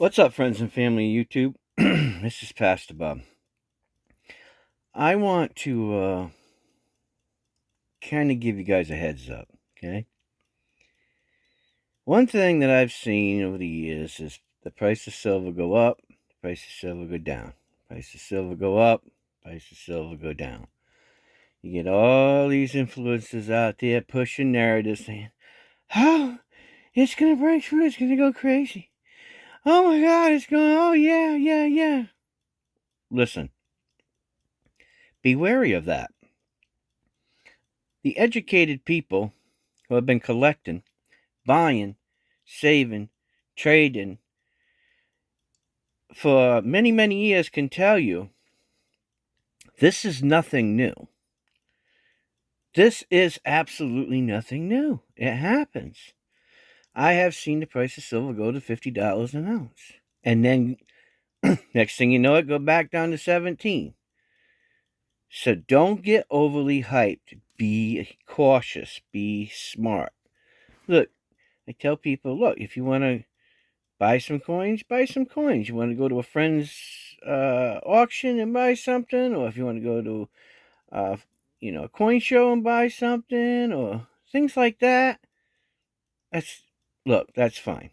What's up, friends and family of YouTube? This is Pastor Bob. I want to kind of give you guys a heads up, okay? One thing that I've seen over the years is the price of silver go up, the price of silver go down, price of silver go up, price of silver go down. You get all these influencers out there pushing narratives saying, "Oh, it's gonna break through, it's gonna go crazy. Oh my God, it's going, oh yeah, yeah, yeah." Listen, be wary of that. The educated people who have been collecting, buying, saving, trading for many, many years can tell you this is nothing new. This is absolutely nothing new. It happens. I have seen the price of silver go to $50 an ounce. And then next thing you know, it go back down to 17. So don't get overly hyped. Be cautious. Be smart. Look, I tell people, look, if you want to buy some coins, buy some coins. You want to go to a friend's auction and buy something, or if you want to go to a coin show and buy something, or things like that. That's fine.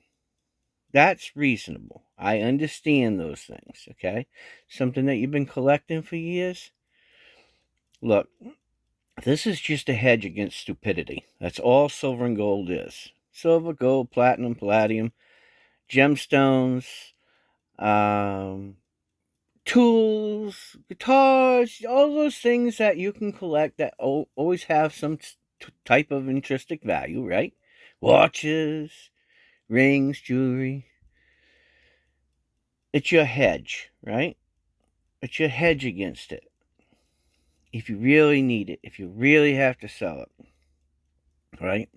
That's reasonable. I understand those things, okay? Something that you've been collecting for years. Look, this is just a hedge against stupidity. That's all silver and gold is. Silver, gold, platinum, palladium, gemstones, tools, guitars, all those things that you can collect that always have some type of intrinsic value, right? Watches, rings, jewelry. It's your hedge, right? It's your hedge against it. If you really need it, if you really have to sell it, right?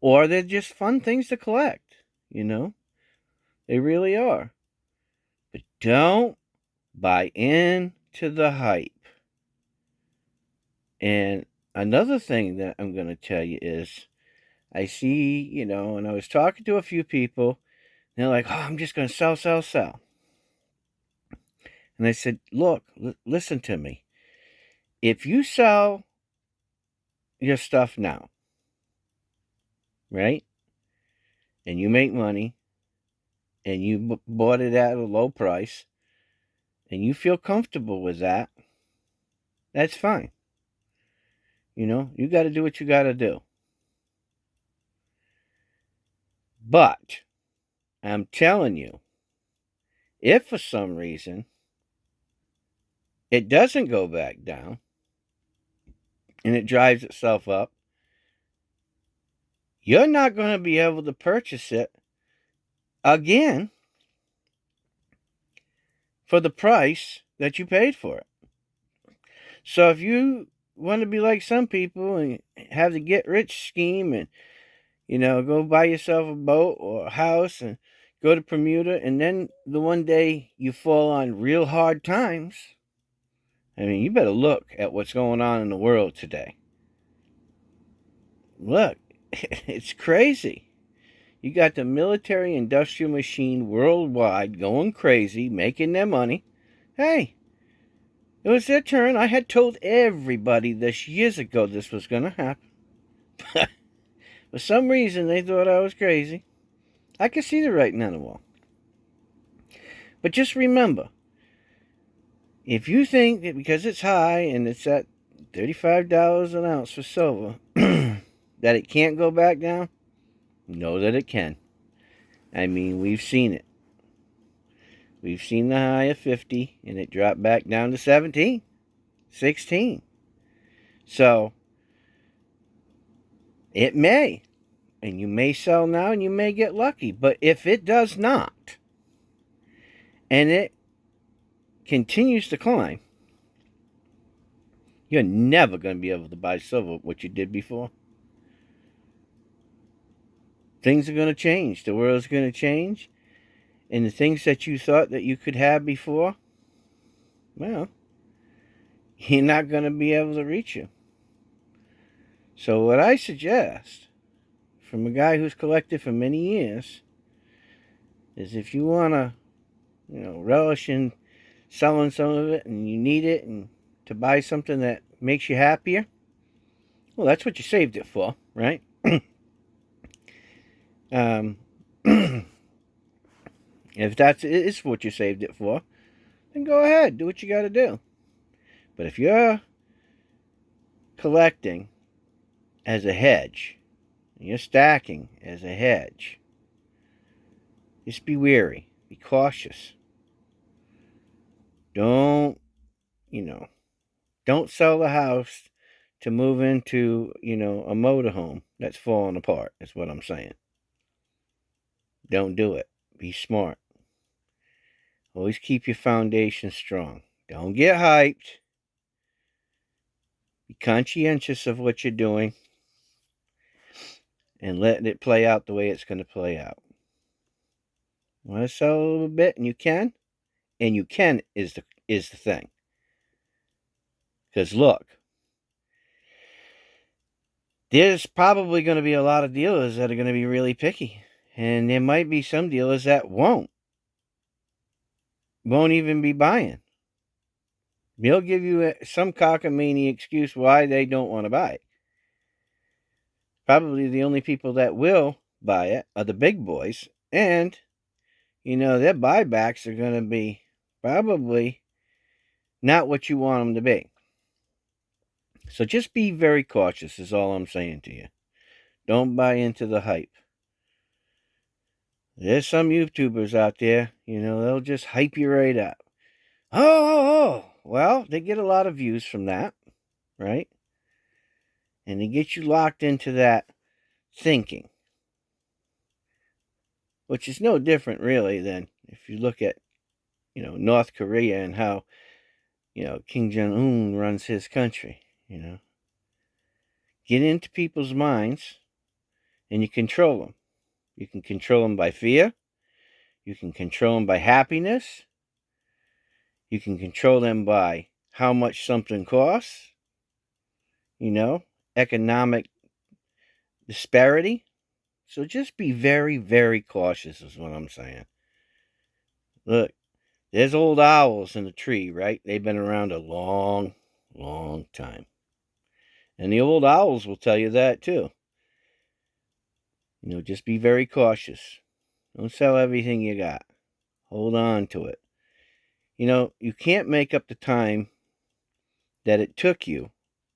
Or they're just fun things to collect, They really are. But don't buy into the hype. And another thing that I'm going to tell you is I see, and I was talking to a few people, and they're like, "Oh, I'm just going to sell, sell, sell." And I said, "Look, listen to me. If you sell your stuff now, right, and you make money, and you bought it at a low price, and you feel comfortable with that, that's fine. You got to do what you got to do. But I'm telling you, if for some reason it doesn't go back down and it drives itself up, you're not going to be able to purchase it again for the price that you paid for it. So if you want to be like some people and have the get rich scheme and, go buy yourself a boat or a house and go to Bermuda, and then the one day you fall on real hard times, I mean, you better look at what's going on in the world today. Look, it's crazy. You got the military industrial machine worldwide going crazy, making their money. Hey, it was their turn. I had told everybody this years ago this was going to happen. For some reason, they thought I was crazy. I can see the writing on the wall. But just remember, if you think that because it's high and it's at $35 an ounce for silver, that it can't go back down, know that it can. I mean, we've seen it. We've seen the high of 50 and it dropped back down to 17, 16. So, it may. And you may sell now and you may get lucky. But if it does not, and it continues to climb, you're never going to be able to buy silver what you did before. Things are going to change. The world's going to change. And the things that you thought that you could have before, well, you're not going to be able to reach you. So what I suggest, from a guy who's collected for many years, is if you want to, relish in selling some of it and you need it and to buy something that makes you happier, well, that's what you saved it for, right? um, if that's is what you saved it for, then go ahead, do what you got to do. But if you're collecting as a hedge, and you're stacking as a hedge, just be wary, be cautious. Don't, you know, don't sell the house to move into, a motorhome that's falling apart, is what I'm saying. Don't do it. Be smart. Always keep your foundation strong. Don't get hyped. Be conscientious of what you're doing and let it play out the way it's going to play out. Want to sell a little bit, and you can, is the thing. Because look, there's probably going to be a lot of dealers that are going to be really picky, and there might be some dealers that won't even be buying. They'll give you some cockamamie excuse why they don't want to buy it. Probably the only people that will buy it are the big boys, and their buybacks are going to be probably not what you want them to be. So just be very cautious, is all I'm saying to you. Don't buy into the hype. There's some YouTubers out there, they'll just hype you right up. Oh. Well, they get a lot of views from that, right? And they get you locked into that thinking, which is no different, really, than if you look at, North Korea and how, Kim Jong-un runs his country, Get into people's minds and you control them. You can control them by fear. You can control them by happiness. You can control them by how much something costs, economic disparity. So just be very, very cautious, is what I'm saying. Look, there's old owls in the tree, right? They've been around a long, long time. And the old owls will tell you that too. Just be very cautious. Don't sell everything you got. Hold on to it. You can't make up the time that it took you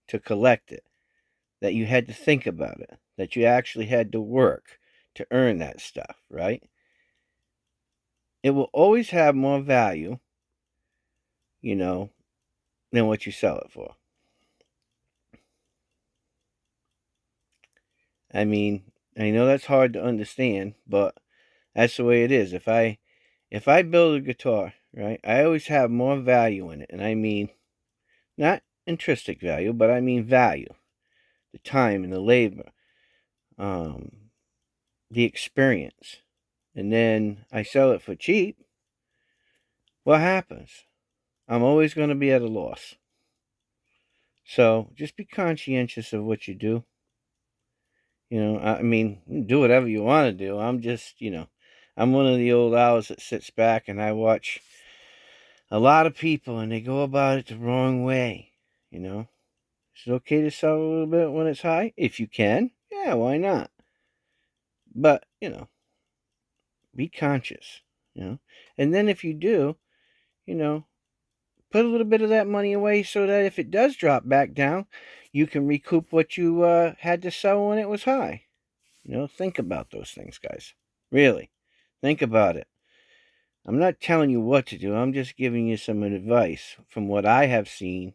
to collect it, that you had to think about it, that you actually had to work to earn that stuff, right? It will always have more value, than what you sell it for. I mean, I know that's hard to understand, but that's the way it is. If I build a guitar, right, I always have more value in it. And I mean, not intrinsic value, but I mean value. The time and the labor, the experience. And then I sell it for cheap. What happens? I'm always going to be at a loss. So just be conscientious of what you do. I mean, do whatever you want to do. I'm just, I'm one of the old owls that sits back and I watch a lot of people and they go about it the wrong way. Is it okay to sell a little bit when it's high? If you can, yeah, why not? But, be conscious, And then if you do, put a little bit of that money away so that if it does drop back down, you can recoup what you had to sell when it was high. Think about those things, guys. Really, think about it. I'm not telling you what to do. I'm just giving you some advice from what I have seen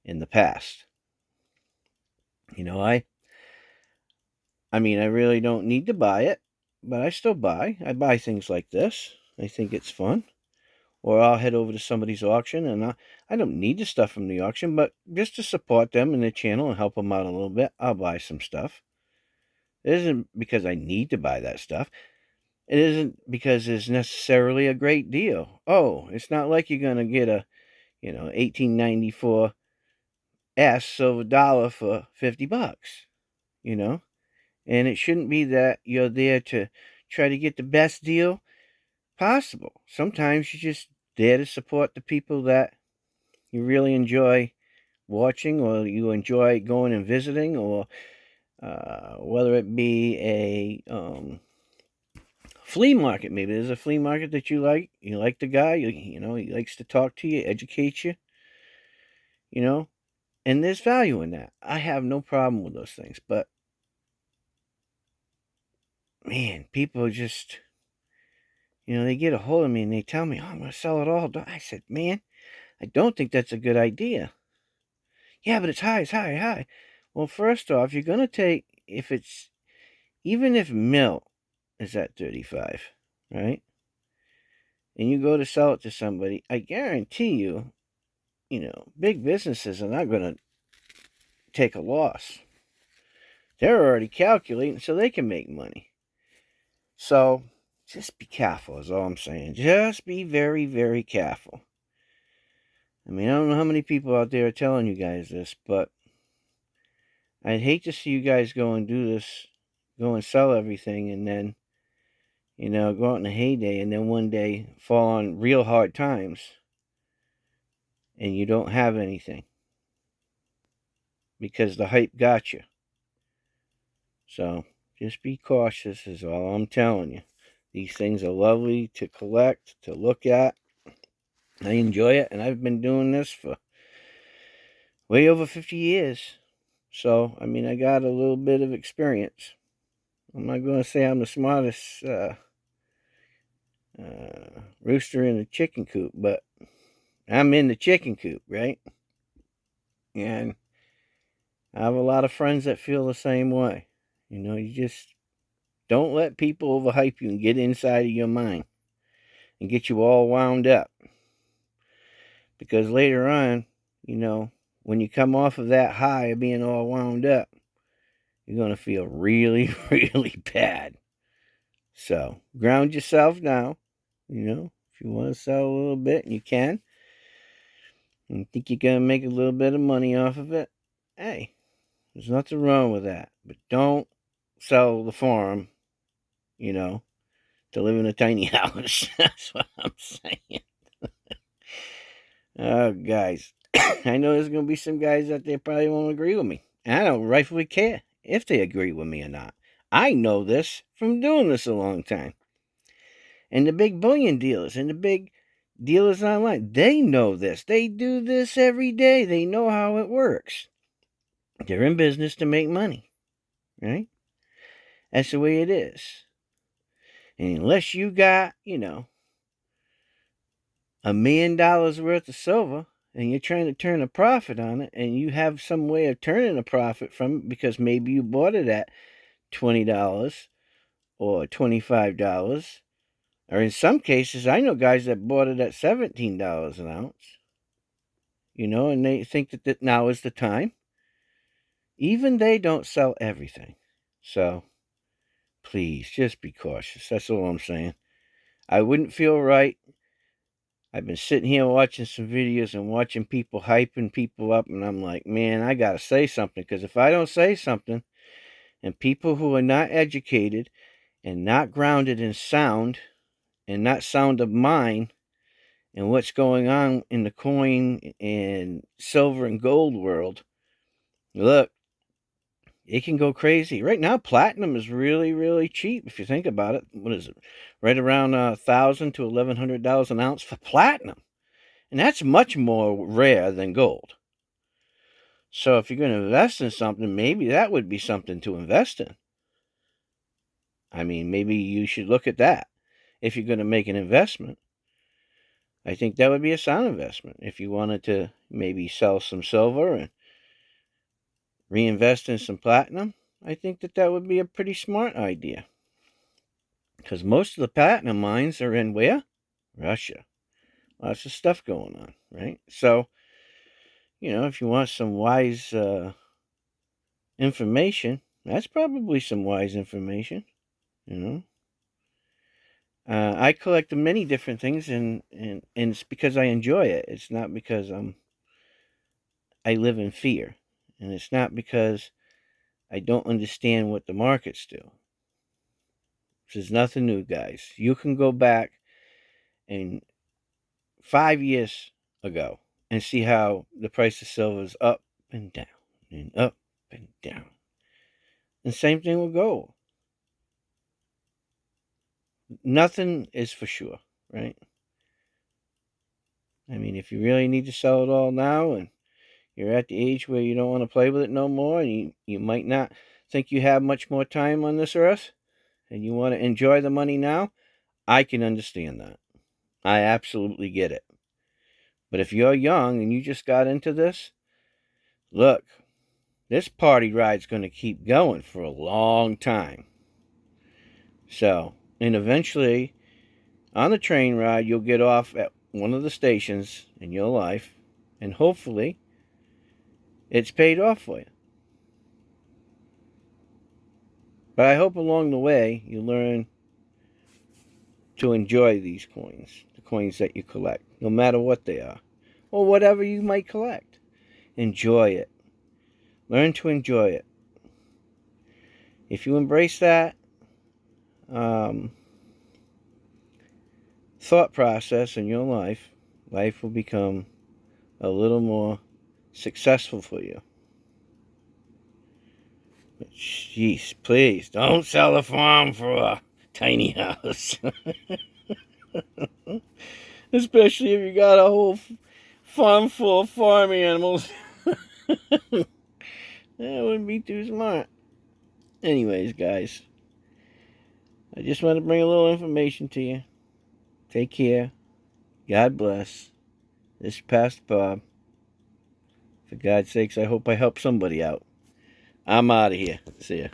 in the past. I mean, I really don't need to buy it, but I still buy. I buy things like this. I think it's fun. Or I'll head over to somebody's auction, and I don't need the stuff from the auction, but just to support them and their channel and help them out a little bit, I'll buy some stuff. It isn't because I need to buy that stuff. It isn't because it's necessarily a great deal. Oh, it's not like you're going to get a, 1894 S silver dollar for $50, And it shouldn't be that you're there to try to get the best deal. possible. Sometimes you're just there to support the people that you really enjoy watching, or you enjoy going and visiting, or whether it be a flea market. Maybe there's a flea market that you like. You like the guy. You know he likes to talk to you, educate you. You know, and there's value in that. I have no problem with those things. But man, people just, they get a hold of me and they tell me, "Oh, I'm going to sell it all." I said, "Man, I don't think that's a good idea." "Yeah, but it's high, it's high, high." Well, first off, you're going to take, if it's, even if mill is at 35, right? And you go to sell it to somebody, I guarantee you, big businesses are not going to take a loss. They're already calculating so they can make money. So just be careful, is all I'm saying. Just be very, very careful. I mean, I don't know how many people out there are telling you guys this, but I'd hate to see you guys go and do this, go and sell everything, and then, go out in a heyday, and then one day fall on real hard times, and you don't have anything because the hype got you. So just be cautious, is all I'm telling you. These things are lovely to collect, to look at. I enjoy it, and I've been doing this for way over 50 years. So, I mean, I got a little bit of experience. I'm not going to say I'm the smartest rooster in the chicken coop, but I'm in the chicken coop, right? And I have a lot of friends that feel the same way. You just don't let people overhype you and get inside of your mind and get you all wound up. Because later on, when you come off of that high of being all wound up, you're going to feel really, really bad. So, ground yourself now. If you want to sell a little bit and you can, and think you're going to make a little bit of money off of it, hey, there's nothing wrong with that. But don't sell the farm, to live in a tiny house. That's what I'm saying. Oh, guys. I know there's going to be some guys out there probably won't agree with me. And I don't rightfully care if they agree with me or not. I know this from doing this a long time. And the big bullion dealers and the big dealers online, they know this. They do this every day. They know how it works. They're in business to make money, right? That's the way it is. And unless you got, $1 million worth of silver and you're trying to turn a profit on it, and you have some way of turning a profit from it because maybe you bought it at $20 or $25, or in some cases, I know guys that bought it at $17 an ounce, and they think that now is the time. Even they don't sell everything. So, please, just be cautious. That's all I'm saying. I wouldn't feel right. I've been sitting here watching some videos and watching people hyping people up, and I'm like, man, I got to say something, because if I don't say something, and people who are not educated and not grounded in sound and not sound of mind and what's going on in the coin and silver and gold world, look, it can go crazy. Right now, platinum is really, really cheap if you think about it. What is it? Right around $1,000 to $1,100 an ounce for platinum. And that's much more rare than gold. So if you're going to invest in something, maybe that would be something to invest in. I mean, maybe you should look at that. If you're going to make an investment, I think that would be a sound investment. If you wanted to maybe sell some silver and reinvest in some platinum, I think that would be a pretty smart idea. Because most of the platinum mines are in where? Russia. Lots of stuff going on, right? So, if you want some wise information, that's probably some wise information, I collect many different things, and it's because I enjoy it. It's not because I live in fear. And it's not because I don't understand what the markets do. This is nothing new, guys. You can go back in 5 years ago and see how the price of silver is up and down and up and down. And same thing with gold. Nothing is for sure, right? I mean, if you really need to sell it all now and you're at the age where you don't want to play with it no more and you might not think you have much more time on this earth and you want to enjoy the money now, I can understand that. I absolutely get it. But if you're young and you just got into this, look, this party ride's going to keep going for a long time. So, and eventually, on the train ride, you'll get off at one of the stations in your life, and hopefully, it's paid off for you. But I hope along the way, you learn to enjoy these coins, the coins that you collect, no matter what they are, or whatever you might collect. Enjoy it. Learn to enjoy it. If you embrace that thought process in your life, life will become a little more successful for you. But jeez, please don't sell the farm for a tiny house. Especially if you got a whole farm full of farm animals. That wouldn't be too smart. Anyways, guys, I just want to bring a little information to you. Take care. God bless. This is Pastor Bob. For God's sakes, I hope I help somebody out. I'm out of here. See ya.